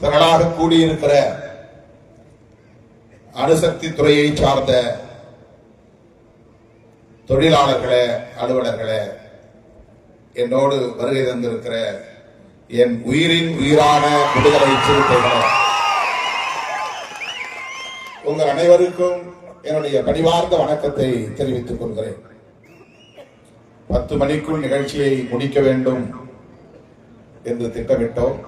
திரளாக கூடியிருக்கிற அணுசக்தி துறையை சார்ந்த தொழிலாளர்களே, அலுவலர்களே, என்னோடு வருகை தந்திருக்கிற என் உயிரின் உயிரான விடுதலை சிறுத்தைகளே, உங்கள் அனைவருக்கும் என்னுடைய பணிவார்ந்த வணக்கத்தை தெரிவித்துக் கொள்கிறேன். 10 மணிக்குள் நிகழ்ச்சியை முடிக்க வேண்டும் என்று திட்டமிட்டோம்.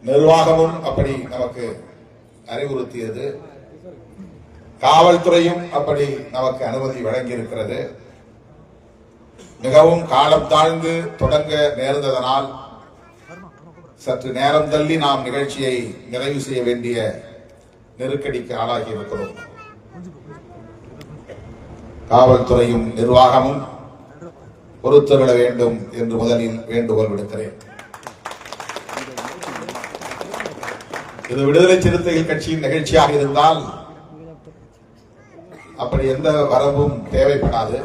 நிர்வாகமும் அப்படி நமக்கு அறிவுறுத்தியது, காவல்துறையும் அப்படி நமக்கு அனுமதி வழங்கியிருக்கிறது. மிகவும் காலம் தாழ்ந்து தொடங்க நேர்ந்ததனால் சற்று நேரம் தள்ளி நாம் நிகழ்ச்சியை நிறைவு செய்ய வேண்டிய நெருக்கடிக்கு ஆளாகி இருக்கிறோம். காவல்துறையும் நிர்வாகமும் பொறுத்துவிட வேண்டும் என்று முதலில் வேண்டுகோள் விடுக்கிறேன். இது விடுதலை சிறுத்தைகள் கட்சியின் நிகழ்ச்சியாக இருந்தால் அப்படி எந்த வரம்பும் தேவைப்படாது.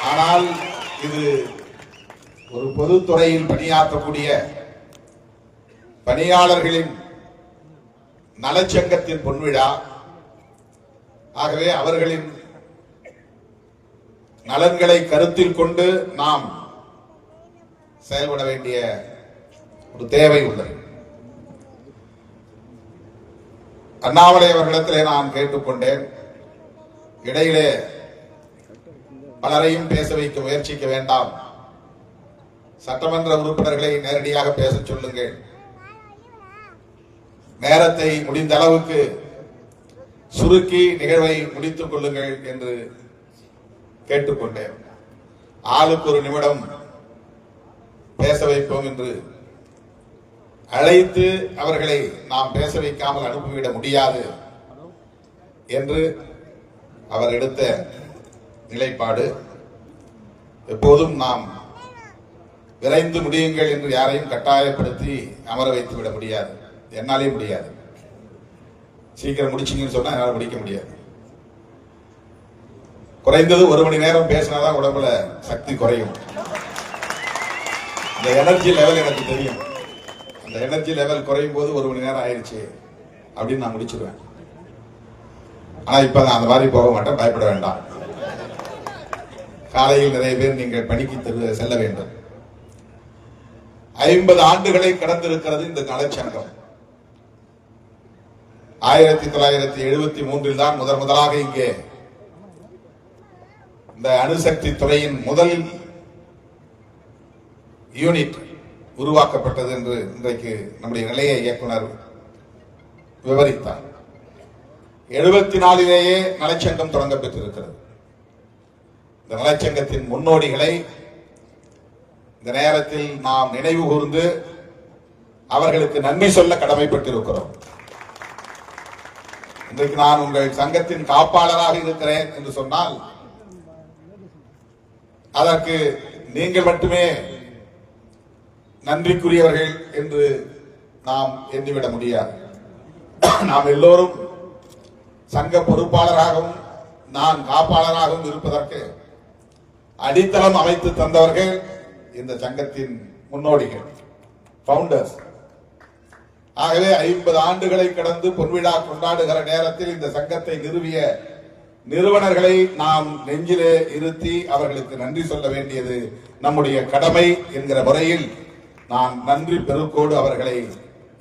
ஆனால் இது ஒரு பொதுத்துறையில் பணியாற்றக்கூடிய பணியாளர்களின் நலச்சங்கத்தின் பொன்விழா. ஆகவே அவர்களின் நலன்களை கருத்தில் கொண்டு நாம் செயல்பட வேண்டிய ஒரு தேவை உள்ளது. அண்ணாமலை அவர்களிடத்திலே நான் கேட்டுக்கொண்டேன், இடையிலே பலரையும் பேச வைக்க முயற்சிக்க வேண்டாம், சட்டமன்ற உறுப்பினர்களை நேரடியாக பேச சொல்லுங்கள், நேரத்தை முடிந்த அளவுக்கு சுருக்கி நிகழ்வை முடித்துக் கொள்ளுங்கள் என்று கேட்டுக்கொண்டேன். ஆளுக்கு ஒரு நிமிடம் பேச வைப்போம் என்று அழைத்து அவர்களை நாம் பேச வைக்காமல் அனுப்பிவிட முடியாது என்று அவர் எடுத்த நிலைப்பாடு. எப்போதும் நாம் விரைந்து முடியுங்கள் என்று யாரையும் கட்டாயப்படுத்தி அமர வைத்து விட முடியாது, என்னாலே முடியாது. சீக்கிரம் முடிச்சிங்கன்னு சொன்னா என்னால் முடிக்க முடியாது. குறைந்தது 1 மணி நேரம் பேசினாதான் உடம்புல சக்தி குறையும். இந்த எனர்ஜி லெவல் எனக்கு தெரியும். அந்த எனர்ஜி லெவல் குறையும் போது 1 மணி நேரம் ஆயிடுச்சு அப்படின்னு நான் முடிச்சிருவேன். ஆனா இப்ப நான் அந்த மாதிரி போக மாட்டேன், பயப்பட வேண்டாம். காலையில் நிறைய பேர் நீங்கள் பணிக்கு செல்ல வேண்டும். 50 ஆண்டுகளை கடந்திருக்கிறது இந்த நலச்சங்கம். 1973 தான் முதலாக இங்கே இந்த அணுசக்தி துறையின் முதல் யூனிட் உருவாக்கப்பட்டது என்று இன்றைக்கு நம்முடைய நிலைய இயக்குனர் விவரித்தார். 74லேயே நலச்சங்கம் தொடங்க பெற்றிருக்கிறது. இந்த நலச்சங்கத்தின் முன்னோடிகளை இந்த நேரத்தில் நாம் நினைவு கூர்ந்து அவர்களுக்கு நன்றி சொல்ல கடமைப்பட்டிருக்கிறோம். இன்றைக்கு நான் உங்கள் சங்கத்தின் காப்பாளராக இருக்கிறேன் என்று சொன்னால் அதற்கு நீங்கள் மட்டுமே நன்றிக்குரியவர்கள் என்று நாம் எண்ணிவிட முடியாது. நாம் எல்லோரும் சங்க பொறுப்பாளராகவும் நான் காப்பாளராகவும் இருப்பதற்கு அடித்தளம் அமைத்து தந்தவர்கள் இந்த சங்கத்தின் முன்னோடிகள், பவுண்டர்ஸ். ஆகவே 50 ஆண்டுகளை கடந்து பொன்விழா கொண்டாடுகிற நேரத்தில் இந்த சங்கத்தை நிறுவிய நிறுவனர்களை நாம் நெஞ்சிலே இருத்தி அவர்களுக்கு நன்றி சொல்ல வேண்டியது நம்முடைய கடமை என்கிற முறையில் நான் நன்றி பெருக்கோடு அவர்களை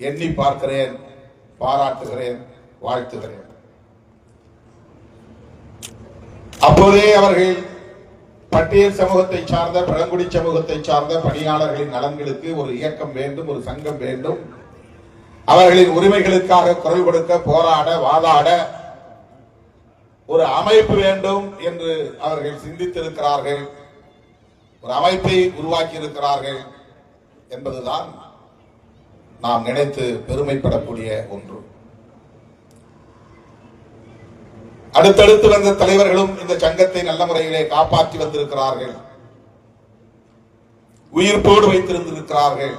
எண்ணி பார்க்கிறேன், பாராட்டுகிறேன், வாழ்த்துகிறேன். அப்போதே அவர்கள் பட்டியல் சமூகத்தை சார்ந்த, பழங்குடி சமூகத்தை சார்ந்த பணியாளர்களின் நலன்களுக்கு ஒரு இயக்கம் வேண்டும், ஒரு சங்கம் வேண்டும், அவர்களின் உரிமைகளுக்காக குரல் கொடுக்க, போராட, வாதாட ஒரு அமைப்பு வேண்டும் என்று அவர்கள் சிந்தித்திருக்கிறார்கள். ஒரு அமைப்பை உருவாக்கி இருக்கிறார்கள் என்பதுதான் நாம் நினைத்து பெருமைப்படக்கூடிய ஒன்று. அடுத்தடுத்து வந்த தலைவர்களும் இந்த சங்கத்தை நல்ல முறையிலே காப்பாற்றி வந்திருக்கிறார்கள், உயிர்ப்போடு வைத்திருந்திருக்கிறார்கள்.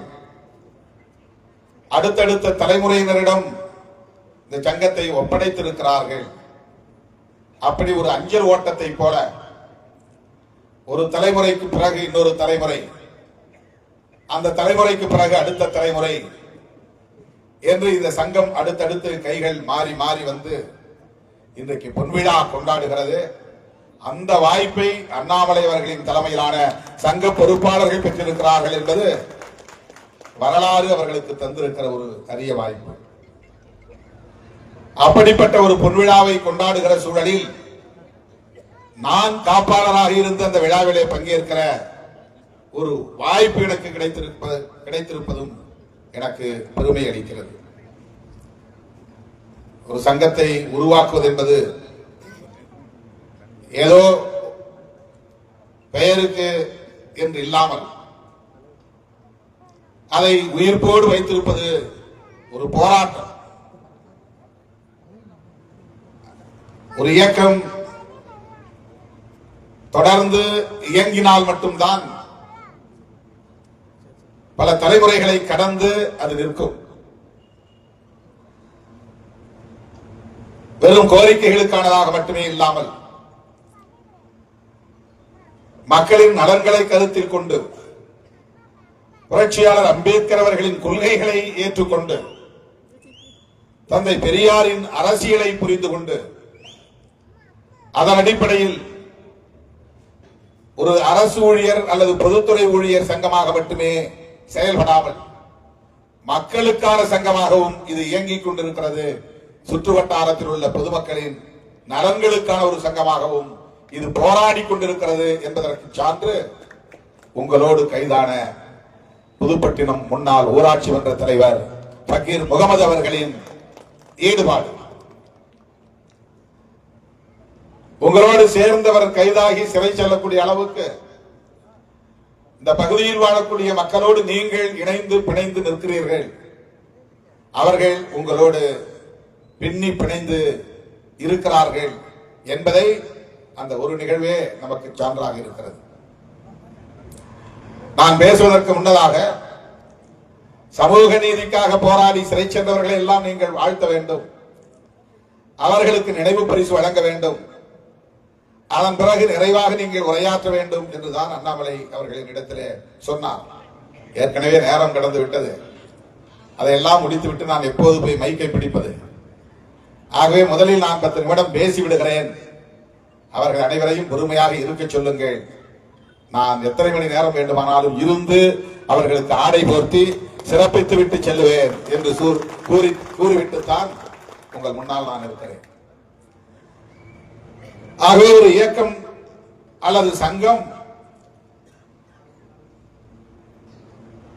அடுத்தடுத்த தலைமுறையினரிடம் இந்த சங்கத்தை ஒப்படைத்திருக்கிறார்கள். அப்படி ஒரு அஞ்சல் ஓட்டத்தை போல ஒரு தலைமுறைக்கு பிறகு இன்னொரு தலைமுறை அந்த தலைமுறைக்கு பிறகு அடுத்த தலைமுறை என்று இந்த சங்கம் அடுத்தடுத்து கைகள் மாறி மாறி வந்து இன்றைக்கு பொன்விழா கொண்டாடுகிறது. அந்த வாய்ப்பை அண்ணாமலை அவர்களின் தலைமையிலான சங்க பொறுப்பாளர்கள் பெற்றிருக்கிறார்கள் என்பது வரலாறு அவர்களுக்கு தந்திருக்கிற ஒரு அரிய வாய்ப்பு. அப்படிப்பட்ட ஒரு பொன்விழாவை கொண்டாடுகிற சூழலில் நான் காப்பாளராக இருந்து அந்த விழாவிலே பங்கேற்கிற ஒரு வாய்ப்பு எனக்கு கிடைத்திருப்பதும் எனக்கு பெருமை அளிக்கிறது. ஒரு சங்கத்தை உருவாக்குவது என்பது ஏதோ பெயருக்கு என்று இல்லாமல் அதை உயிர்ப்போடு வைத்திருப்பது ஒரு போராட்டம். ஒரு இயக்கம் தொடர்ந்து இயங்கினால் மட்டும்தான் பல தலைமுறைகளை கடந்து அது நிற்கும். வெறும் கோரிக்கைகளுக்கானதாக மட்டுமே இல்லாமல் மக்களின் நலன்களை கருத்தில் கொண்டு புரட்சியாளர் அம்பேத்கர் அவர்களின் கொள்கைகளை ஏற்றுக்கொண்டு தந்தை பெரியாரின் அரசியலை புரிந்து கொண்டு அதன் அடிப்படையில் ஒரு அரசு ஊழியர் அல்லது பொதுத்துறை ஊழியர் சங்கமாக மட்டுமே செயல்படாமல் மக்களுக்கான சங்கமாகவும் இது இயங்கிக் கொண்டிருக்கிறது. சுற்று வட்டாரத்தில் உள்ள பொதுமக்களின் நலன்களுக்கான ஒரு சங்கமாகவும் இது போராடி கொண்டிருக்கிறது என்பதற்கு சான்று உங்களோடு கைதான புதுப்பட்டினம் முன்னாள் ஊராட்சி மன்ற தலைவர் பக்கீர் முகமது அவர்களின் ஈடுபாடு. உங்களோடு சேர்ந்தவர் கைதாகி சிறை செல்லக்கூடிய அளவுக்கு இந்த பகுதியில் வாழக்கூடிய மக்களோடு நீங்கள் இணைந்து பிணைந்து நிற்கிறீர்கள். அவர்கள் உங்களோடு பின்னி பிணைந்து இருக்கிறார்கள் என்பதை அந்த ஒரு நிகழ்வே நமக்கு சான்றாக இருக்கிறது. நான் பேசுவதற்கு முன்னதாக சமூக நீதிக்காக போராடி சிறை சென்றவர்களை எல்லாம் நீங்கள் வாழ்த்த வேண்டும், அவர்களுக்கு நினைவு பரிசு வழங்க வேண்டும், அதன் பிறகு நிறைவாக நீங்கள் உரையாற்ற வேண்டும் என்றுதான் அண்ணாமலை அவர்களின் இடத்திலே சொன்னார். ஏற்கனவே நேரம் கடந்து விட்டது. அதையெல்லாம் முடித்துவிட்டு நான் எப்போது போய் மைக்கை பிடிப்பது? ஆகவே முதலில் நான் 10 நிமிடம் பேசி விடுகிறேன். அவர்கள் அனைவரையும் பொறுமையாக இருக்க சொல்லுங்கள். நான் எத்தனை மணி நேரம் வேண்டுமானாலும் இருந்து அவர்களுக்கு ஆடை போர்த்தி சிறப்பித்து விட்டு செல்லுவேன் என்று கூறிவிட்டுத்தான் உங்கள் முன்னால் நான் இருக்கிறேன். ஆகவே ஒரு இயக்கம் அல்லது சங்கம்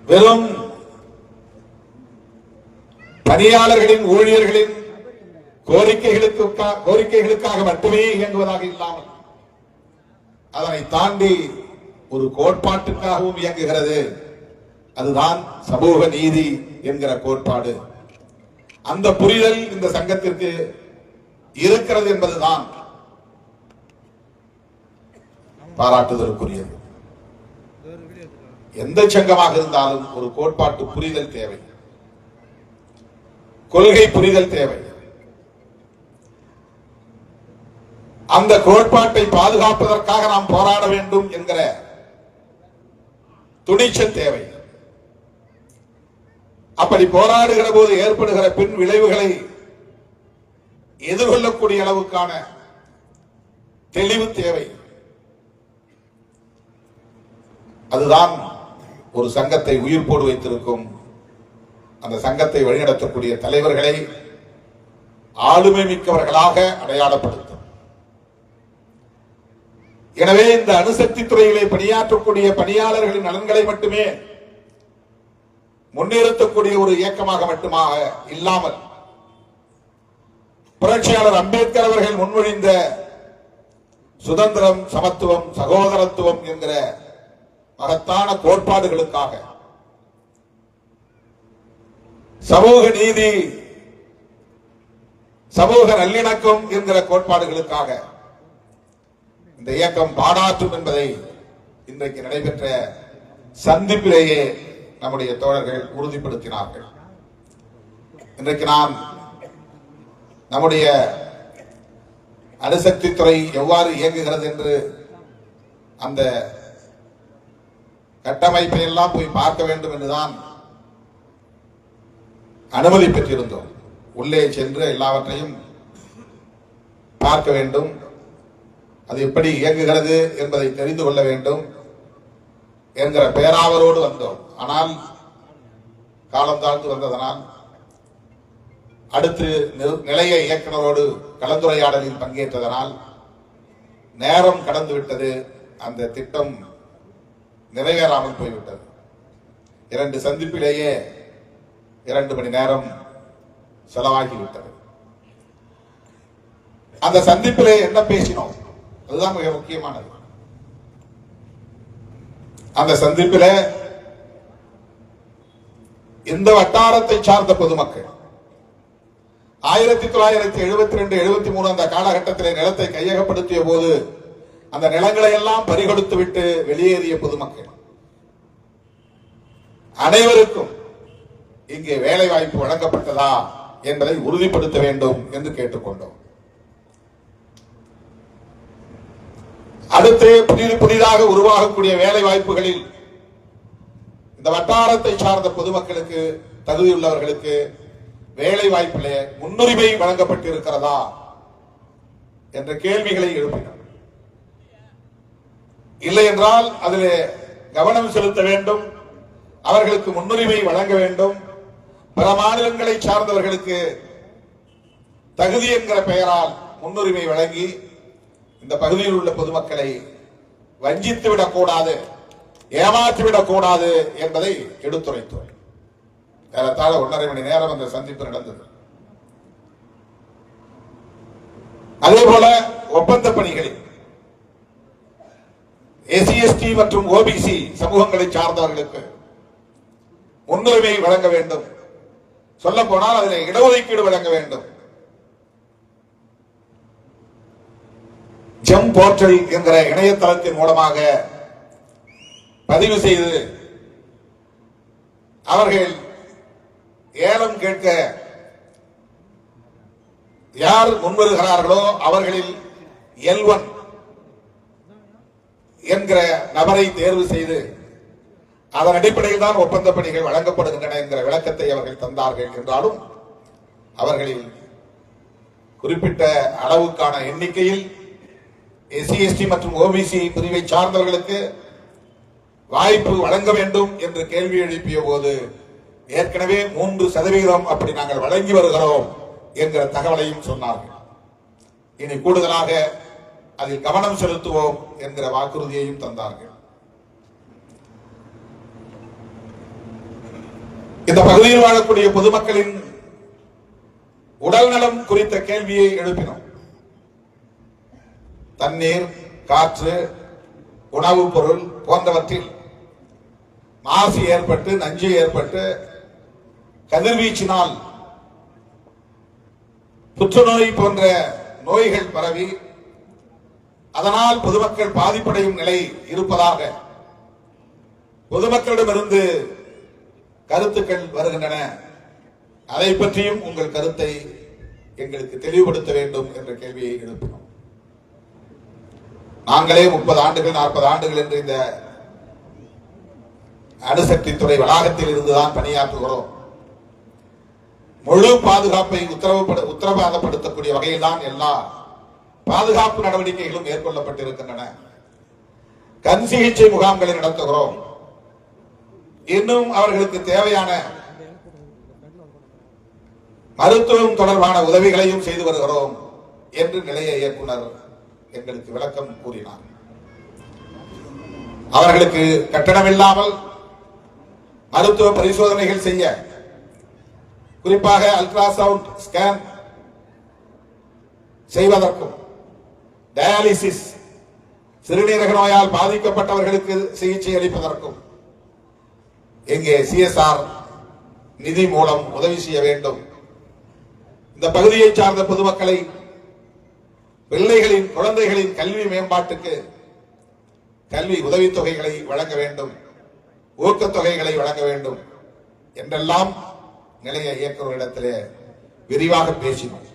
வெறும் பணியாளர்களின் ஊழியர்களின் கோரிக்கைகளுக்காக மட்டுமே இயங்குவதாக இல்லாமல் அதனை தாண்டி ஒரு கோட்பாட்டுக்காகவும் இயங்குகிறது. அதுதான் சமூக நீதி என்கிற கோட்பாடு. அந்த புரிதல் இந்த சங்கத்திற்கு இருக்கிறது என்பதுதான் பாராட்டுதலுக்குரியது. எந்த சங்கமாக இருந்தாலும் ஒரு கோட்பாட்டு புரிதல் தேவை, கொள்கை புரிதல் தேவை. அந்த கோட்பாட்டை பாதுகாப்பதற்காக நாம் போராட வேண்டும் என்கிற துணிச்சல் தேவை. அப்படி போராடுகிற போது ஏற்படுகிற பின் விளைவுகளை எதிர்கொள்ளக்கூடிய அளவுக்கான தெளிவு தேவை. அதுதான் ஒரு சங்கத்தை உயிர்ப்போடு வைத்திருக்கும். அந்த சங்கத்தை வழிநடத்தக்கூடிய தலைவர்களை ஆளுமை மிக்கவர்களாக அடையாளப்படுத்தும். எனவே இந்த அணுசக்தி துறையிலே பணியாற்றக்கூடிய பணியாளர்களின் நலன்களை மட்டுமே முன்னிறுத்தக்கூடிய ஒரு இயக்கமாக மட்டுமாக இல்லாமல் புரட்சியாளர் அம்பேத்கர் அவர்கள் முன்மொழிந்த சுதந்திரம், சமத்துவம், சகோதரத்துவம் என்கிற மகத்தான கோட்பாடுகளுக்காக, சமூக நீதி, சமூக நல்லிணக்கம் என்கிற கோட்பாடுகளுக்காக இந்த இயக்கம் பாடாற்றும் என்பதை இன்றைக்கு நடைபெற்ற சந்திப்பிலேயே நம்முடைய தோழர்கள் உறுதிப்படுத்தினார்கள். இன்றைக்கு நான் நம்முடைய அணுசக்தி துறை எவ்வாறு இயங்குகிறது என்று அந்த கட்டமைப்பை எல்லாம் போய் பார்க்க வேண்டும் என்றுதான் அனுமதி பெற்றிருந்தோம். உள்ளே சென்று எல்லாவற்றையும் பார்க்க வேண்டும், அது எப்படி இயங்குகிறது என்பதை தெரிந்து கொள்ள வேண்டும் என்கிற பேராவலோடு வந்தோம். ஆனால் காலம் தாழ்ந்து வந்ததனால் அடுத்து நிலைய இயக்குநரோடு கலந்துரையாடலில் பங்கேற்றதனால் நேரம் கடந்து விட்டது. அந்த திட்டம் நிறைவேறாமல் போய்விட்டது. 2 சந்திப்பிலேயே 2 மணி நேரம் செலவாகிவிட்டது. அந்த சந்திப்பிலே என்ன பேசினோம் அதுதான் மிக முக்கியமானது. அந்த சந்திப்பிலே இந்த வட்டாரத்தை சார்ந்த பொதுமக்கள் 1972-73 அந்த காலகட்டத்திலே நிலத்தை கையகப்படுத்திய போது அந்த நிலங்களை எல்லாம் பறிகொடுத்து விட்டு வெளியேறிய பொதுமக்கள் அனைவருக்கும் இங்கே வேலை வாய்ப்பு வழங்கப்பட்டதா என்பதை உறுதிப்படுத்த வேண்டும் என்று கேட்டுக்கொண்டோம். அடுத்து புதிதாக உருவாகக்கூடிய வேலை வாய்ப்புகளில் இந்த வட்டாரத்தை சார்ந்த பொதுமக்களுக்கு, தகுதியுள்ளவர்களுக்கு வேலை வாய்ப்பிலே முன்னுரிமை வழங்கப்பட்டிருக்கிறதா என்ற கேள்விகளை எழுப்பினார். இல்லை என்றால் அதில் கவனம் செலுத்த வேண்டும், அவர்களுக்கு முன்னுரிமை வழங்க வேண்டும். பிற மாநிலங்களை சார்ந்தவர்களுக்கு தகுதி என்கிற பெயரால் முன்னுரிமை வழங்கி இந்த பகுதியில் உள்ள பொதுமக்களை வஞ்சித்து விடக்கூடாது, ஏமாற்றிவிடக் கூடாது என்பதை எடுத்துரைத்தோம். ஏறத்தாழ 1.5 மணி நேரம் அந்த சந்திப்பு நடந்தது. அதே போல ஒப்பந்த பணிகளில் SC/ST மற்றும் OBC சமூகங்களை சார்ந்தவர்களுக்கு முன்னுரிமை வழங்க வேண்டும். சொல்ல போனால் அதில் இடஒதுக்கீடு வழங்க வேண்டும். ஜெம் போர்ட்டல் என்கிற இணையதளத்தின் மூலமாக பதிவு செய்து அவர்கள் ஏலம் கேட்க யார் முன்வருகிறார்களோ அவர்களில் L1 என்கிற நபரை தேர்வு செய்து அதன் அடிப்படையில் தான் ஒப்பந்த பணிகள் வழங்கப்படுகின்றன என்கிற விளக்கத்தை அவர்கள் தந்தார்கள். என்றாலும் அவர்களில் குறிப்பிட்ட அளவுக்கான எண்ணிக்கையில் SC/ST மற்றும் OBC பிரிவை சார்ந்தவர்களுக்கு வாய்ப்பு வழங்க வேண்டும் என்று கேள்வி எழுப்பிய போது ஏற்கனவே 3% அப்படி நாங்கள் வழங்கி வருகிறோம் என்கிற தகவலையும் சொன்னார்கள். இனி கூடுதலாக அதில் கவனம் செலுத்துவோம் என்கிற வாக்குறுதியையும் தந்தார்கள். இந்த பகுதியில் வாழக்கூடிய பொதுமக்களின் உடல் நலம் குறித்த கேள்வியை எழுப்பினோம். தண்ணீர், காற்று, உணவுப் பொருள் போன்றவற்றில் மாசு ஏற்பட்டு, நஞ்சு ஏற்பட்டு, கதிர்வீச்சினால் புற்றுநோய் போன்ற நோய்கள் பரவி அதனால் பொதுமக்கள் பாதிப்படையும் நிலை இருப்பதாக பொதுமக்களிடமிருந்து கருத்துக்கள் வருகின்றன. அதை பற்றியும் உங்கள் கருத்தை எங்களுக்கு தெளிவுபடுத்த வேண்டும் என்ற கேள்வியை எழுப்பினோம். நாங்களே 30 ஆண்டுகள் 40 ஆண்டுகள் என்று இந்த அணுசக்தி துறை வளாகத்தில் இருந்துதான் பணியாற்றுகிறோம். முழு பாதுகாப்பை உத்தரவாதப்படுத்தக்கூடிய வகையில் தான் எல்லா பாதுகாப்பு நடவடிக்கைகளும் மேற்கொள்ளப்பட்டிருக்கின்றன. கண் சிகிச்சை முகாம்களை நடத்துகிறோம். இன்னும் அவர்களுக்கு தேவையான மருத்துவம் தொடர்பான உதவிகளையும் செய்து வருகிறோம் என்று நிலைய இயக்குனர் எங்களுக்கு விளக்கம் கூறினார். அவர்களுக்கு கட்டணம் இல்லாமல் மருத்துவ பரிசோதனைகள் செய்ய, குறிப்பாக அல்ட்ராசவுண்ட் ஸ்கேன் செய்வதற்கும், டயாலிசிஸ் சிறுநீரக நோயால் பாதிக்கப்பட்டவர்களுக்கு சிகிச்சை அளிப்பதற்கும் இங்கே CSR நிதி மூலம் உதவி செய்ய வேண்டும். இந்த பகுதியை சார்ந்த பொதுமக்களை, பிள்ளைகளின், குழந்தைகளின் கல்வி மேம்பாட்டுக்கு கல்வி உதவித்தொகைகளை வழங்க வேண்டும், ஊக்கத்தொகைகளை வழங்க வேண்டும் என்றெல்லாம் நிலைய இயக்குநரிடத்திலே விரிவாக பேசினோம்.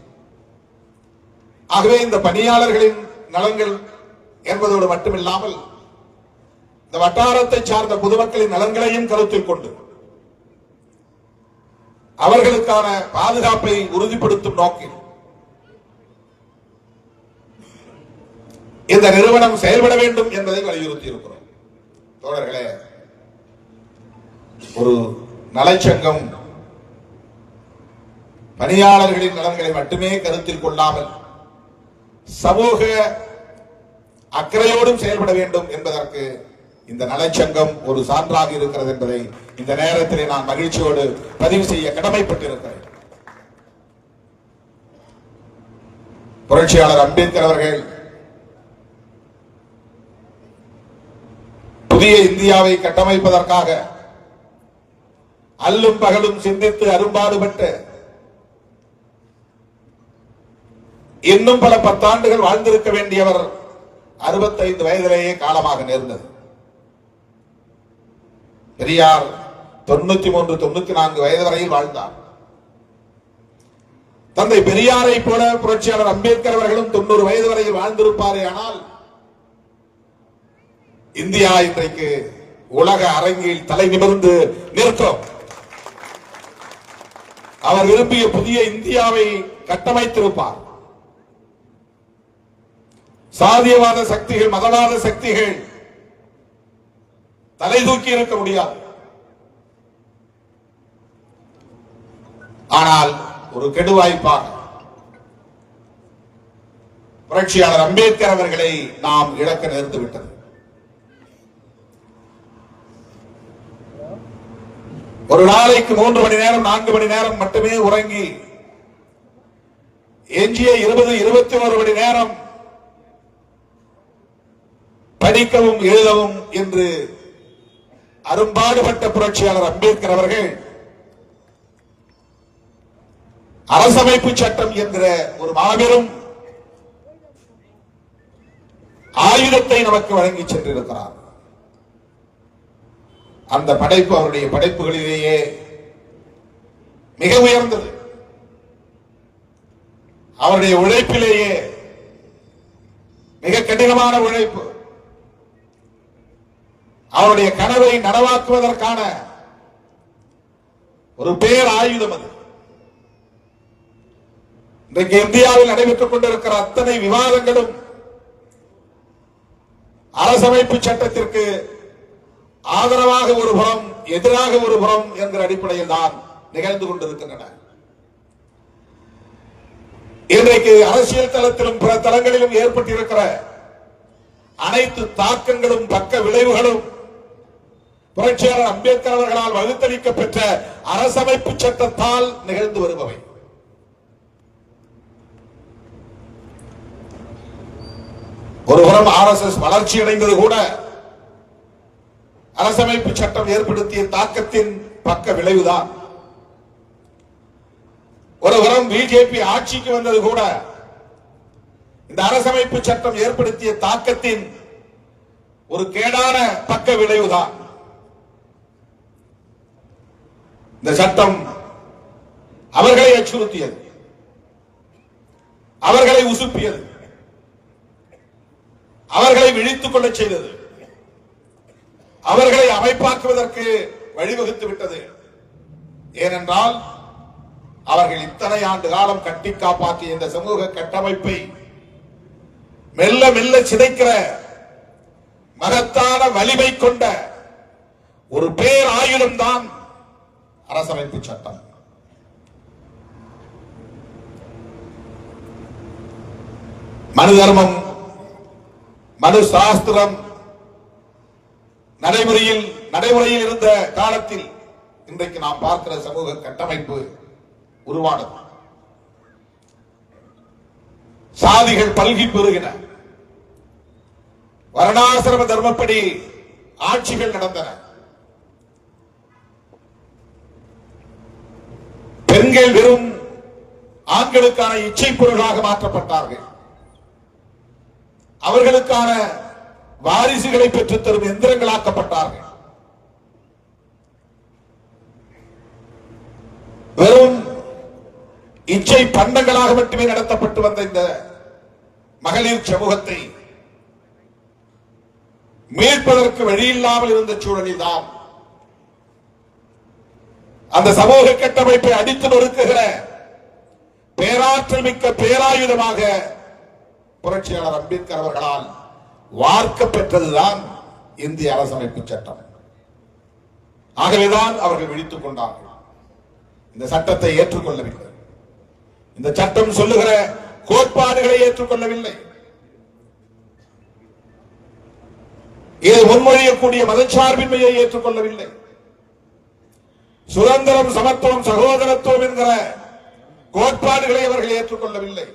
ஆகவே இந்த பணியாளர்களின் நலன்கள் என்பதோடு மட்டுமில்லாமல் இந்த வட்டாரத்தை சார்ந்த பொதுமக்களின் நலன்களையும் கருத்தில் கொண்டு அவர்களுக்கான பாதுகாப்பை உறுதிப்படுத்தும் நோக்கில் இந்த நிறுவனம் செயல்பட வேண்டும் என்பதை வலியுறுத்தி இருக்கிறோம். தோழர்களே, ஒரு நலச்சங்கம் பணியாளர்களின் நலன்களை மட்டுமே கருத்தில் கொள்ளாமல் சமூக அக்கறையோடும் செயல்பட வேண்டும் என்பதற்கு இந்த நலச்சங்கம் ஒரு சான்றாக இருக்கிறது என்பதை இந்த நேரத்திலே நான் மகிழ்ச்சியோடு பதிவு செய்ய கடமைப்பட்டிருக்கிறேன். புரட்சியாளர் அம்பேத்கர் அவர்கள் புதிய இந்தியாவை கட்டமைப்பதற்காக அல்லும் பகலும் சிந்தித்து அரும்பாடுபட்டு இன்னும் பல பத்தாண்டுகள் வாழ்ந்திருக்க வேண்டியவர் 65 வயதிலேயே காலமாக நேர்ந்தது. பெரியார் 93, 94 வயது வரையில் வாழ்ந்தார். தந்தை பெரியாரை போல புரட்சியாளர் அம்பேத்கர் அவர்களும் 90 வயது வரையில் வாழ்ந்திருப்பாரே. ஆனால் இந்தியா இன்றைக்கு உலக அரங்கில் தலை நிமிர்ந்து நிற்கும். அவர் விரும்பிய புதிய இந்தியாவை கட்டமைத்திருப்பார். சாதியவாத சக்திகள், மதவாத சக்திகள் தலை தூக்கி இருக்க முடியாது. ஆனால் ஒரு கெடுவாய்ப்பாக புரட்சியாளர் அம்பேத்கர் அவர்களை நாம் இழக்க நேர்ந்துவிட்டது. ஒரு நாளைக்கு 3 மணி நேரம் 4 மணி நேரம் மட்டுமே உறங்கி எஞ்சிய 20, 21 மணி நேரம் படிக்கவும் எழுதவும் என்று அரும்பாடுபட்ட புரட்சியாளர் அம்பேத்கர் அவர்கள் அரசமைப்பு சட்டம் என்கிற ஒரு மாபெரும் ஆயுதத்தை நமக்கு வழங்கி சென்றிருக்கிறார். அந்த படைப்பு அவருடைய படைப்புகளிலேயே மிக உயர்ந்தது. அவருடைய உழைப்பிலேயே மிக கடினமான உழைப்பு. அவருடைய கனவை நனவாக்குவதற்கான ஒரு பேர் ஆயுதம் அது. இன்றைக்கு இந்தியாவில் நடைபெற்றுக் கொண்டிருக்கிற அத்தனை விவாதங்களும் அரசமைப்பு சட்டத்திற்கு ஆதரவாக ஒரு புறம், எதிராக ஒரு புறம் என்கிற அடிப்படையில் தான் நிகழ்ந்து கொண்டிருக்கின்றன. இன்றைக்கு அரசியல் தளத்திலும் பிற தளங்களிலும் ஏற்பட்டிருக்கிற அனைத்து தாக்கங்களும் பக்க விளைவுகளும் புரட்சியாளர் அம்பேத்கர் அவர்களால் வகுத்தளிக்க பெற்ற அரசமைப்பு சட்டத்தால் நிகழ்ந்து வருபவை. ஒருபுறம் RSS வளர்ச்சி அடைந்தது கூட அரசமைப்பு சட்டம் ஏற்படுத்திய தாக்கத்தின் பக்க விளைவுதான். ஒருபுறம் பிஜேபி ஆட்சிக்கு வந்தது கூட இந்த அரசமைப்பு சட்டம் ஏற்படுத்திய தாக்கத்தின் ஒரு கேடான பக்க விளைவுதான். இந்த சட்டம் அவர்களை அச்சுறுத்தியது, அவர்களை உசுப்பியது, அவர்களை விழித்துக் கொள்ள செய்தது, அவர்களை அமைப்பாக்குவதற்கு வழிவகுத்து விட்டது. ஏனென்றால் அவர்கள் இத்தனை ஆண்டு காலம் கட்டி காப்பாற்றிய இந்த சமூக கட்டமைப்பை மெல்ல மெல்ல சிதைக்கிற மகத்தான வலிமை கொண்ட ஒரு பேர் ஆயுதம் தான் அரசமைப்பு சட்டம். மனு தர்மம், மனு சாஸ்திரம் நடைமுறையில் இருந்த காலத்தில் இன்றைக்கு நாம் பார்க்கிற சமூக கட்டமைப்பு உருவானது. சாதிகள் பல்கி பெருகின, வர்ணாசிரம தர்மப்படி ஆட்சிகள் நடந்தன, பெண்கள் வெறும் ஆண்களுக்கான இச்சை பொருளாக மாற்றப்பட்டார்கள், அவர்களுக்கான வாரிசுகளை பெற்றுத் தரும் எந்திரங்களாக்கப்பட்டார்கள். வெறும் இச்சை பண்டங்களாக மட்டுமே நடத்தப்பட்டு வந்த இந்த மகளிர் சமூகத்தை மீட்பதற்கு வழியில்லாமல் இருந்த சூழலில் தான் அந்த சமூக கட்டமைப்பை அடித்து நொறுக்குகிற பேராற்றல் மிக்க பேராயுதமாக புரட்சியாளர் அம்பேத்கர் அவர்களால் வார்க்க பெற்றதுதான் இந்திய அரசமைப்பு சட்டம். ஆகவேதான் அவர்கள் விழித்துக் கொண்டார்கள். இந்த சட்டத்தை ஏற்றுக்கொள்ளவில்லை. இந்த சட்டம் சொல்லுகிற கோட்பாடுகளை ஏற்றுக்கொள்ளவில்லை. இது முன்மொழியக்கூடிய மதச்சார்பின்மையை ஏற்றுக்கொள்ளவில்லை. சுதந்திரம், சமத்துவம், சகோதரத்துவம் என்கிற கோட்பாடுகளை அவர்கள் ஏற்றுக்கொள்ளவில்லை.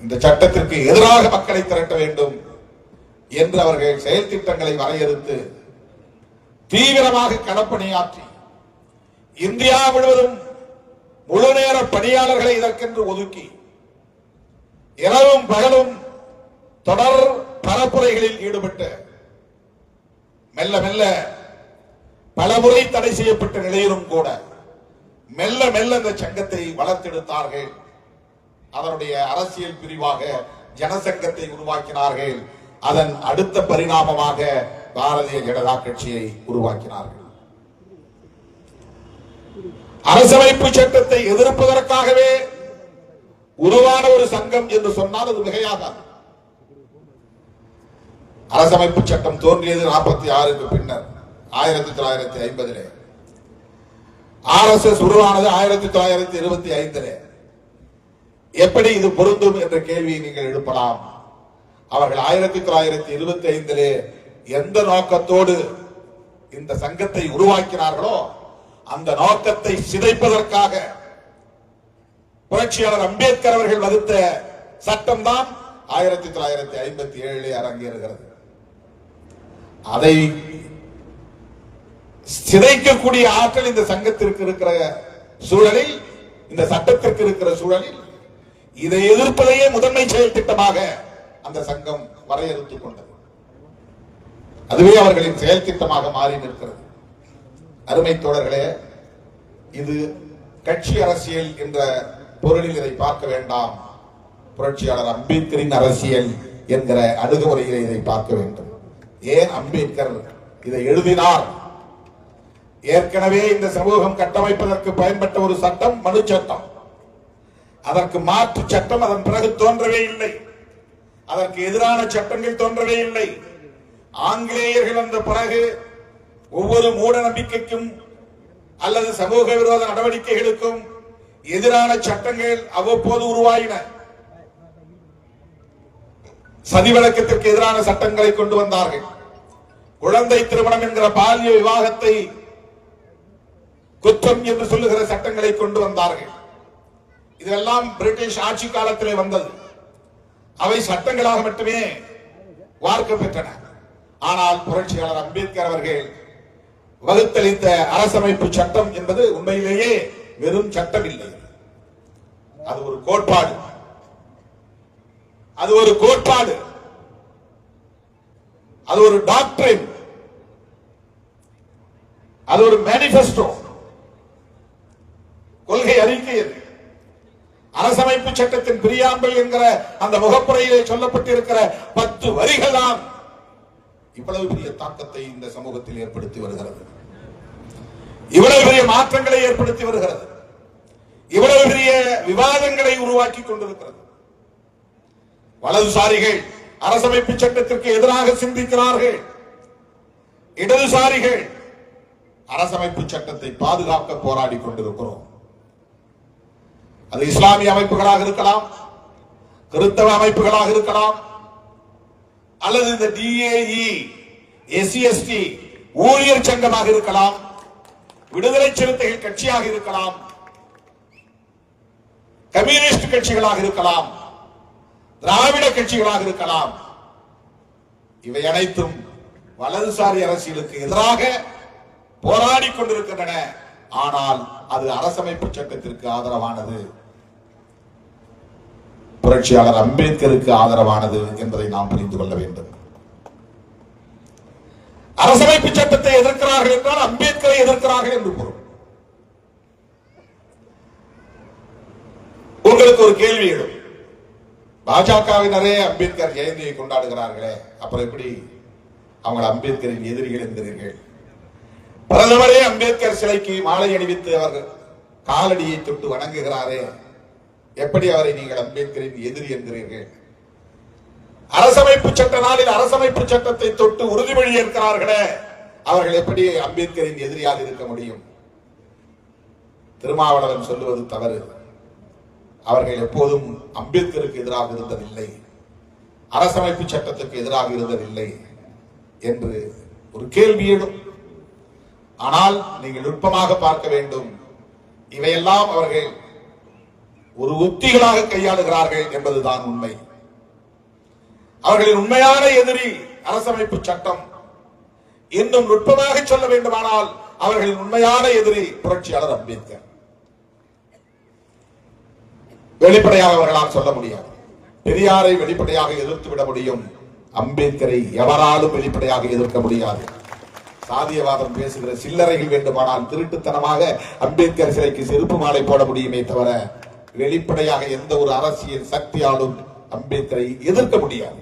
இந்த சட்டத்திற்கு எதிராக மக்களை திரட்ட வேண்டும் என்று அவர்கள் செயல் திட்டங்களை வரையறுத்து தீவிரமாக களப்பணியாற்றி இந்தியா முழுவதும் முழுநேர பணியாளர்களை இதற்கென்று ஒதுக்கி இரவும் பகலும் தொடர் பரப்புரைகளில் ஈடுபட்டு மெல்ல மெல்ல பலமுறை தடை செய்யப்பட்ட நிலையிலும் கூட மெல்ல மெல்ல இந்த சங்கத்தை வளர்த்தெடுத்தார்கள். அதனுடைய அரசியல் பிரிவாக ஜனசங்கத்தை உருவாக்கினார்கள். அதன் அடுத்த பரிணாமமாக பாரதிய ஜனதா கட்சியை உருவாக்கினார்கள். அரசமைப்பு சட்டத்தை எதிர்ப்பதற்காகவே உருவான ஒரு சங்கம் என்று சொன்னால் அது மிகையாகாது. அரசமைப்பு சட்டம் தோன்றியது 46க்கு பின்னர் 1950. RSS உருவானது 1925. எப்படி இது பொருந்தும் என்ற கேள்வியை நீங்கள் எழுப்பலாம். அவர்கள் 1925 எந்த நோக்கத்தோடு இந்த சங்கத்தை உருவாக்கினார்களோ அந்த நோக்கத்தை சிதைப்பதற்காக புரட்சியாளர் அம்பேத்கர் அவர்கள் வகுத்த சட்டம் தான் 1957 அரங்கேறுகிறது. அதை சிதைக்கக்கூடிய ஆற்றல் இந்த சங்கத்திற்கு இருக்கிற சூழலில், இந்த சட்டத்திற்கு இருக்கிற சூழலில் இதை எதிர்ப்பதையே முதன்மை செயல் திட்டமாக அந்த சங்கம் வரையறுத்துக் கொண்டது. அதுவே அவர்களின் செயல் திட்டமாக மாறி நிற்கிறது. அருமை தோழர்களே, இது கட்சி அரசியல் என்ற பொருளில் இதை பார்க்க வேண்டாம். புரட்சியாளர் அம்பேத்கரின் அரசியல் என்கிற அணுகுமுறையில் இதை பார்க்க வேண்டும். ஏன் அம்பேத்கர் இதை எழுதினார்? ஏற்கனவே இந்த சமூகம் கட்டமைப்பதற்கு பயன்பட்ட ஒரு சட்டம் மனு சட்டம். அதற்கு மாற்று சட்டம் அதன் பிறகு தோன்றவே இல்லை. அதற்கு எதிரான சட்டங்கள் தோன்றவே இல்லை. ஆங்கிலேயர்கள் வந்த பிறகு ஒவ்வொரு மூட நம்பிக்கைக்கும் அல்லது சமூக விரோத நடவடிக்கைகளுக்கும் எதிரான சட்டங்கள் அவ்வப்போது உருவாயின. சதிவழக்கத்திற்கு எதிரான சட்டங்களை கொண்டு வந்தார்கள். குழந்தை திருமணம் என்கிற பாலிய விவாகத்தை குற்றம் என்று சொல்லுகிற சட்டங்களை கொண்டு வந்தார்கள். இதெல்லாம் பிரிட்டிஷ் ஆட்சி காலத்திலே வந்தது. அவை சட்டங்களாக மட்டுமே வார்க்க பெற்றன. ஆனால் புரட்சியாளர் அம்பேத்கர் அவர்கள் வகுத்தளித்த அரசமைப்பு சட்டம் என்பது உண்மையிலேயே வெறும் சட்டம் இல்லை. அது ஒரு கோட்பாடு. அது ஒரு கோட்பாடு. அது ஒரு டாக்டரின். அது ஒரு மேனிபெஸ்டோ, கொள்கை அறிக்கை. அரசமைப்பு சட்டத்தின் பிரியாம்பல் என்கிற அந்த முகப்புரையிலே சொல்லப்பட்டிருக்கிற 10 வரிகள் தான் இவ்வளவு பெரிய தாக்கத்தை இந்த சமூகத்தில் ஏற்படுத்தி வருகிறது. இவ்வளவு பெரிய மாற்றங்களை ஏற்படுத்தி வருகிறது. இவ்வளவு பெரிய விவாதங்களை உருவாக்கி கொண்டிருக்கிறது. வலதுசாரிகள் அரசமைப்பு சட்டத்திற்கு எதிராக சிந்திக்கிறார்கள். இடதுசாரிகள் அரசமைப்பு சட்டத்தை பாதுகாக்க போராடி கொண்டிருக்கிறோம். அது இஸ்லாமிய அமைப்புகளாக இருக்கலாம், கிறிஸ்தவ அமைப்புகளாக இருக்கலாம், அல்லது இந்த DAE, SC/ST ஊழியர் சங்கமாக இருக்கலாம், விடுதலை சிறுத்தைகள் கட்சியாக இருக்கலாம், கம்யூனிஸ்ட் கட்சிகளாக இருக்கலாம், திராவிட கட்சிகளாக இருக்கலாம். இவை அனைத்தும் வலதுசாரி அரசியலுக்கு எதிராக போராடி கொண்டிருக்கின்றன. ஆனால் அது அரசமைப்பு சட்டத்திற்கு ஆதரவானது, புரட்சியாளர் அம்பேத்கருக்கு ஆதரவானது என்பதை நாம் புரிந்து கொள்ள வேண்டும். அரசமைப்பு சட்டத்தை எதிர்க்கிறார்கள் என்றால் அம்பேத்கரை எதிர்க்கிறார்கள் என்று பொருள். உங்களுக்கு ஒரு கேள்வி எழும். பாஜகவினரே அம்பேத்கர் ஜெயந்தியை கொண்டாடுகிறார்களே, அப்புறம் எப்படி அவங்க அம்பேத்கரின் எதிரிகள் என்கிறீர்கள்? பிரதமரே அம்பேத்கர் சிலைக்கு மாலை அணிவித்து அவர்கள் காலடியை தொட்டு வணங்குகிறாரே, எப்படி அவரை நீங்கள் அம்பேத்கரின் எதிரி என்கிறீர்கள்? அரசமைப்பு சட்ட நாளில் அரசமைப்பு சட்டத்தை தொட்டு உறுதிமொழி ஏற்கிறார்களே, அவர்கள் எப்படி அம்பேத்கரின் எதிரியாக இருக்க முடியும்? திருமாவளவன் சொல்லுவது தவறு. அவர்கள் எப்போதும் அம்பேத்கருக்கு எதிராக இருந்ததில்லை, அரசமைப்பு சட்டத்துக்கு எதிராக இருந்ததில்லை என்று ஒரு கேள்வி எழும். ஆனால் நீங்கள் நுட்பமாக பார்க்க வேண்டும். இவையெல்லாம் அவர்கள் ஒரு உத்திகளாக கையாளுகிறார்கள் என்பதுதான் உண்மை. அவர்களின் உண்மையான எதிரி அரசமைப்பு சட்டம். இன்னும் நுட்பமாக சொல்ல வேண்டுமானால் அவர்களின் உண்மையான எதிரி புரட்சியாளர் அம்பேத்கர். வெளிப்படையாக அவர்களால் சொல்ல முடியாது. பெரியாரை வெளிப்படையாக எதிர்த்து விட முடியும், அம்பேத்கரை எவராலும் வெளிப்படையாக எதிர்க்க முடியாது. சாதியவாதம் பேசுகிற சில்லறைகள் வேண்டுமானால் திருட்டுத்தனமாக அம்பேத்கர் சிலைக்கு செருப்பு மாலை போட முடியுமே தவிர வெளிப்படையாக எந்த ஒரு அரசியல் சக்தியாலும் அம்பேத்கரை எதிர்க்க முடியாது.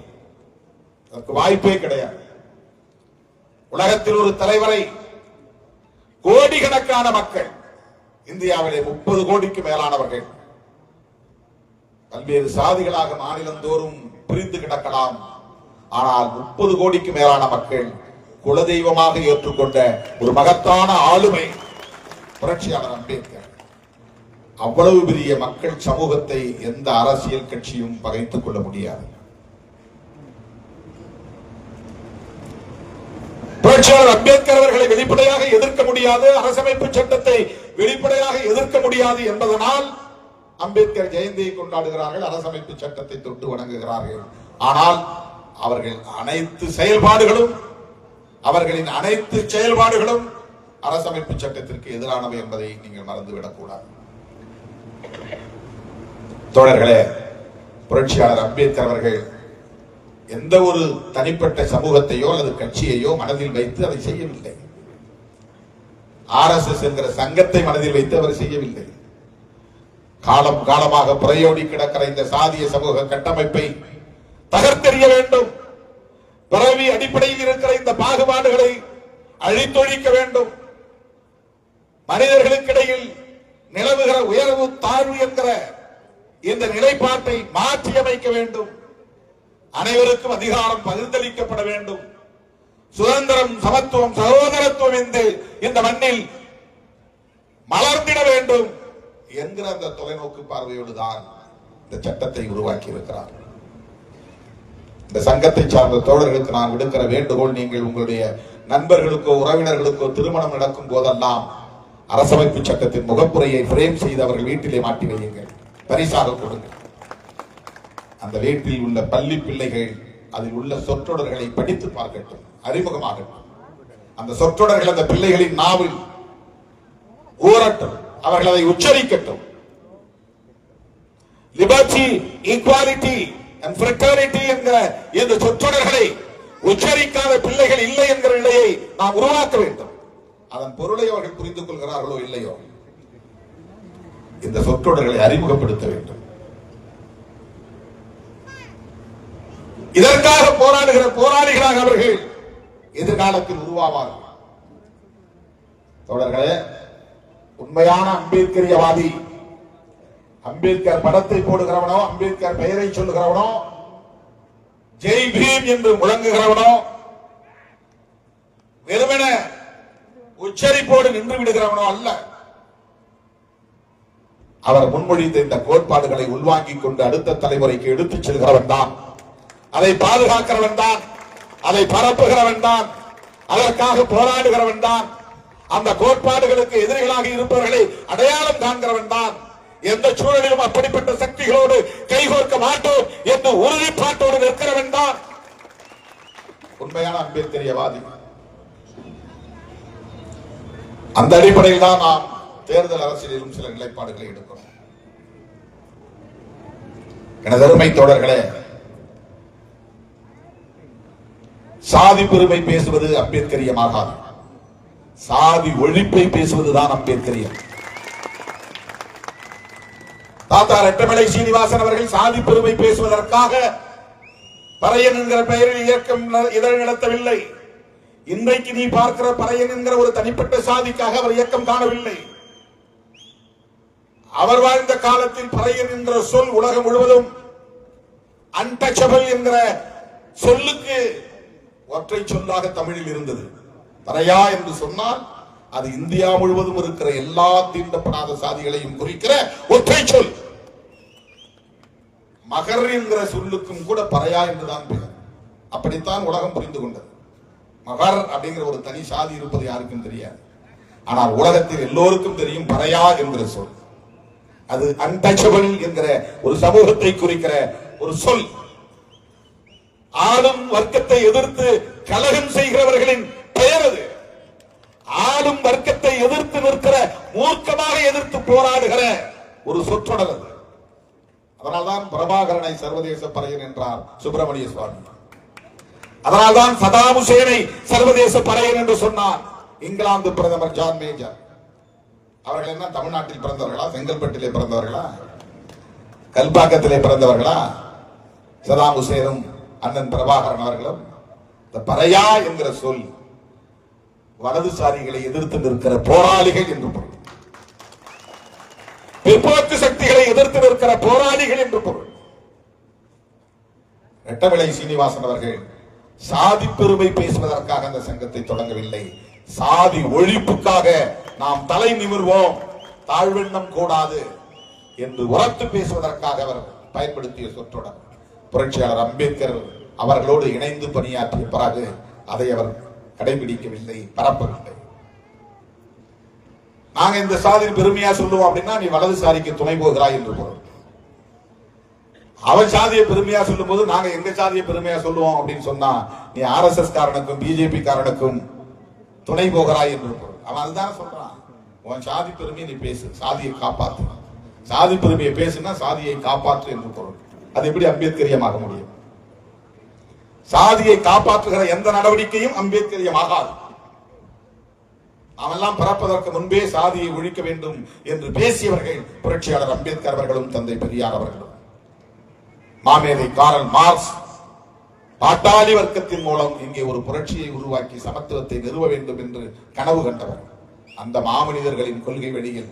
அதற்கு வாய்ப்பே கிடையாது. உலகத்தில் ஒரு தலைவரை கோடிக்கணக்கான மக்கள், இந்தியாவிலே 30 கோடிக்கு மேலானவர்கள் பல்வேறு சாதிகளாக மாநிலந்தோறும் பிரிந்து கிடக்கலாம். ஆனால் 30 கோடிக்கு மேலான மக்கள் குலதெய்வமாக ஏற்றுக்கொண்ட ஒரு மகத்தான ஆளுமை புரட்சியாளர் அம்பேத்கர். அவ்வளவு பெரிய மக்கள் சமூகத்தை எந்த அரசியல் கட்சியும் பகைத்துக் கொள்ள முடியாது. புரட்சியாளர் அம்பேத்கர் அவர்களை வெளிப்படையாக எதிர்க்க முடியாது, அரசமைப்பு சட்டத்தை வெளிப்படையாக எதிர்க்க முடியாது என்பதனால் அம்பேத்கர் ஜெயந்தியை கொண்டாடுகிறார்கள், அரசமைப்பு சட்டத்தை தொட்டு வணங்குகிறார்கள். ஆனால் அவர்களின் அனைத்து செயல்பாடுகளும் அரசமைப்பு சட்டத்திற்கு எதிரானவை என்பதை நீங்கள் மறந்துவிடக் கூடாது. தோழர்களே, புரட்சியாளர் அம்பேத்கர் அவர்கள் எந்த ஒரு தனிப்பட்ட சமூகத்தையோ அல்லது கட்சியையோ மனதில் வைத்து அதை செய்யவில்லை. RSS என்கிற சங்கத்தை மனதில் வைத்து அவர் செய்யவில்லை. காலம் காலமாக புரையோடி கிடக்கிற இந்த சாதிய சமூக கட்டமைப்பை தகர்த்தெறிய வேண்டும், பிறவி அடிப்படையில் இருக்கிற இந்த பாகுபாடுகளை அழித்தொழிக்க வேண்டும், மனிதர்களுக்கிடையில் நிலவுகிற உயர்வு தாழ்வு என்கிற இந்த நிலைப்பாட்டை மாற்றியமைக்க வேண்டும், அனைவருக்கும் அதிகாரம் பகிர்ந்தளிக்கப்பட வேண்டும், சுதந்திரம், சமத்துவம், சகோதரத்துவம் இந்த மண்ணில் மலர்ந்திட வேண்டும் என்கிற அந்த தொலைநோக்கு பார்வையோடு தான் இந்த சட்டத்தை உருவாக்கி இருக்கிறார். இந்த சங்கத்தை சார்ந்த தோழர்களுக்கு நான் விடுக்கிற வேண்டுகோள், நீங்கள் உங்களுடைய நண்பர்களுக்கோ உறவினர்களுக்கோ திருமணம் நடக்கும் போதெல்லாம் அரசமைப்பு சட்டத்தின் முகப்புரையை பிரேம் செய்து அவர்கள் வீட்டிலே மாட்டி வையுங்கள், பரிசாக கொடுங்கள். அந்த வீட்டில் உள்ள பள்ளி பிள்ளைகள் அதில் உள்ள சொற்றொடர்களை படித்து பார்க்கட்டும், அறிமுகமாகட்டும். அந்த சொற்றொடர்கள் அந்த பிள்ளைகளின் நாவில் ஊறட்டும், அவர்கள் அதை உச்சரிக்கட்டும். லிபர்ட்டி, ஈக்வாலிட்டி அண்ட் ஃப்ரெட்டர்னிட்டி என்கிற இந்த சொற்றொடர்களை உச்சரிக்காத பிள்ளைகள் இல்லை என்கிற நிலையை நாம் உருவாக்க வேண்டும். அதன் பொருளை அவர்கள் புரிந்து கொள்கிறார்களோ இல்லையோ, இந்த சொற்றொடர்களை அறிமுகப்படுத்த வேண்டும். இதற்காக போராடுகிற போராளிகளாக அவர்கள் எதிர்காலத்தில் உருவாவார்கள். தோழர்களே, உண்மையான அம்பேத்கரியவாதி, அம்பேத்கர் படத்தை போடுகிறவனோ, அம்பேத்கர் பெயரை சொல்லுகிறவனோ, ஜெய் பீம் என்று முழங்குகிறவனோ, வெறுமன உச்சரிப்போடு நின்று விடுகிறவனோ அல்ல. அவர் முன்மொழிந்த இந்த கோட்பாடுகளை உள்வாங்கிக் கொண்டு அடுத்த தலைமுறைக்கு எடுத்துச் செல்கிறவன் தான், அதை பாதுகாக்கிறவன் தான், அதை பரப்புகிறவன் தான், அதற்காக போராடுகிறவன் தான், அந்த கோட்பாடுகளுக்கு எதிரிகளாக இருப்பவர்களை அடையாளம் காண்கிறவன் தான். எந்த சூழலிலும் அப்படிப்பட்ட சக்திகளோடு கைகோர்க்க மாட்டோம் என்று உறுதிப்பாட்டோடு நிற்கிறவன் தான் உண்மையான அம்பேத்கரியவாதி. அந்த அடிப்படையில் தான் நாம் தேர்தல் அரசியலிலும் சில நிலைப்பாடுகளை எடுக்கிறோம். எனது அருமை தோழர்களே, சாதி பெருமை பேசுவது அம்பேத்கரியமாகாது, சாதி ஒழிப்பை பேசுவதுதான் அம்பேத்கரியம். தாத்தா ரெட்டமலை சீனிவாசன் அவர்கள் சாதி பெருமை பேசுவதற்காக பறையன் என்கிற பெயரில் இயக்கம் இதழ் நடத்தவில்லை. இன்றைக்கு நீ பார்க்கிற பறையன் என்கிற ஒரு தனிப்பட்ட சாதிக்காக அவர் இயக்கம் காணவில்லை. அவர் வாழ்ந்த காலத்தில் பறையன் என்கிற சொல் உலகம் முழுவதும் அன்டச்சபிள் என்கிற சொல்லுக்கு ஒற்றை சொல்லாக தமிழில் இருந்தது. பறையா என்று சொன்னால் அது இந்தியா முழுவதும் இருக்கிற எல்லா தீண்டப்படாத சாதிகளையும் குறிக்கிற ஒற்றை சொல். மகர் என்கிற சொல்லுக்கும் கூட பறையா என்றுதான் பெயர். அப்படித்தான் உலகம் புரிந்து கொண்டது. மகர் அப்படிங்கிற ஒரு தனி சாதி இருப்பது யாருக்கும் தெரியாது. ஆனால் உலகத்தில் எல்லோருக்கும் தெரியும் பறையா என்கிற சொல். அது அன்டச்சபிள் என்கிற ஒரு சமூகத்தை குறிக்கிற ஒரு சொல். ஆளும் வர்க்கத்தை எதிர்த்து கலகம் செய்கிறவர்களின் பெயர் அது. ஆளும் வர்க்கத்தை எதிர்த்து நிற்கிற, மூர்க்கமாக எதிர்த்து போராடுகிற ஒரு சொற்றொடர் அது. அதனால்தான் பிரபாகரனை சர்வதேச பறையன் என்றார் சுப்பிரமணிய சுவாமி. அதனால்தான் சதாம் ஹுசேனை சர்வதேச பறையன் என்று சொன்னார் இங்கிலாந்து பிரதமர் ஜான் மேஜர். அவர்கள் என்ன தமிழ்நாட்டில் பிறந்தவர்களா, செங்கல்பட்டிலே பிறந்தவர்களா, கல்பாக்கத்திலே பிறந்தவர்களா? சதாம் ஹுசேனும் அண்ணன் பிரபாகரன் அவர்களும். இந்த பறையா என்கிற சொல் வலதுசாரிகளை எதிர்த்து நிற்கிற போராளிகள் என்று பொருள். பிற்போக்கு சக்திகளை எதிர்த்து நிற்கிற போராளிகள் என்று பொருள். ரெட்டமலை சீனிவாசன் அவர்கள் சாதி பெருமை பேசுவதற்காக அந்த சங்கத்தை தொடங்கவில்லை. சாதி ஒழிப்புக்காக நாம் தலை நிமிர்வோம், தாழ்வெண்ணம் கூடாது என்று உரத்து பேசுவதற்காக அவர் பயன்படுத்திய சொற்றொடர். புரட்சியாளர் அம்பேத்கர் அவர்களோடு இணைந்து பணியாற்றிய பிறகு அதை அவர் கடைபிடிக்கவில்லை, பரப்பவில்லை. நாங்க இந்த சாதி பெருமையா சொல்லுவோம் அப்படின்னா நீ வலதுசாரிக்கு துணை போகிறாய் என்று பொருள். அவன் சாதியை பெருமையா சொல்லும் போது நாங்க எங்க சாதியை பெருமையா சொல்லுவோம் அப்படின்னு சொன்னா நீ RSS காரனுக்கும் பிஜேபி காரனுக்கும் துணை போகிறாய் என்று பொருள். அவன் அதுதான் சொல்றான். உன் சாதி பெருமையை நீ பேசு, சாதியை காப்பாற்று. சாதி பெருமையை பேசுனா சாதியை காப்பாற்று என்று பொருள். அது எப்படி அம்பேத்கரியமாக முடியும்? சாதியை காப்பாற்றுகிற எந்த நடவடிக்கையும் அம்பேத்கரியமாகாது. நாமெல்லாம் பிறப்பதற்கு முன்பே சாதியை ஒழிக்க வேண்டும் என்று பேசியவர்கள் புரட்சியாளர் அம்பேத்கர் அவர்களும் தந்தை பெரியார் அவர்களும். மாமேதை காரல் மார்க்ஸ் பாட்டாளி வர்க்கத்தின் மூலம் இங்கே ஒரு புரட்சியை உருவாக்கி சமத்துவத்தை நிறுவ வேண்டும் என்று கனவு கண்டவர். அந்த மாமனிதர்களின் கொள்கை வழியில்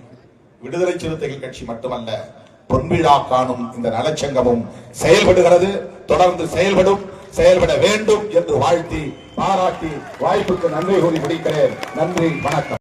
விடுதலை சிறுத்தைகள் கட்சி மட்டுமல்ல, பொன்விழா காணும் இந்த நலச்சங்கமும் செயல்படுகிறது, தொடர்ந்து செயல்படும், செயல்பட வேண்டும் என்று வாழ்த்தி பாராட்டி வாய்ப்புக்கு நன்றி கூறி முடிக்கிறேன். நன்றி, வணக்கம்.